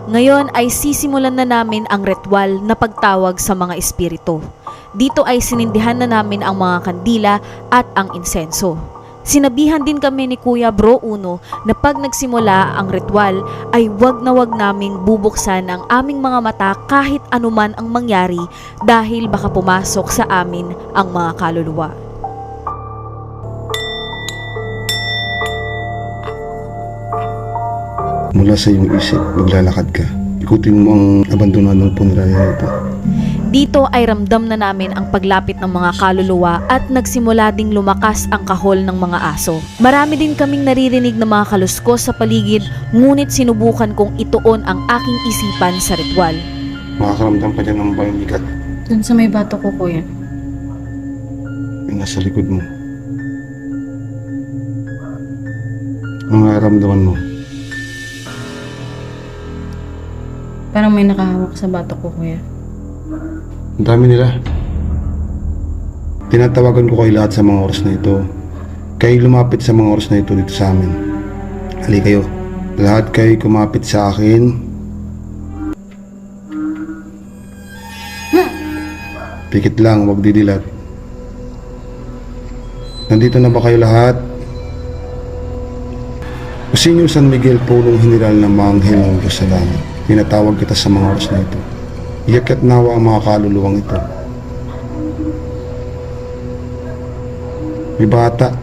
Ngayon ay sisimulan na namin ang ritual na pagtawag sa mga espiritu. Dito ay sinindihan na namin ang mga kandila at ang insenso. Sinabihan din kami ni Kuya Bro Uno na pag nagsimula ang ritual ay wag na wag naming bubuksan ang aming mga mata kahit anuman ang mangyari dahil baka pumasok sa amin ang mga kaluluwa. Mula sa iyong isip, maglalakad ka. Ikutin mo ang abandonadong punerarya nito. Dito ay ramdam na namin ang paglapit ng mga kaluluwa at nagsimula ding lumakas ang kahol ng mga aso. Marami din kaming naririnig na mga kaluskos sa paligid, ngunit sinubukan kong ituon ang aking isipan sa ritual. Makakaramdam ka dyan ng bayang bigat. Dun sa may bato ko, kuya. Yung nasa likod mo. Ang nararamdaman mo. Parang may nakahawak sa bato ko, kuya. Ang dami nila. Tinatawagan ko kayo lahat sa mga oras na ito. Kayo lumapit sa mga oras na ito dito sa amin. Hali kayo. Lahat kayo kumapit sa akin. Pikit lang, wag didilat. Nandito na ba kayo lahat? Kusinyo San Miguel, pulong general ng mga anghel ng Diyos sa langit. Pinatawag kita sa mga oras na ito. Iyakyat nawa ang mga kaluluwang ito. May bata,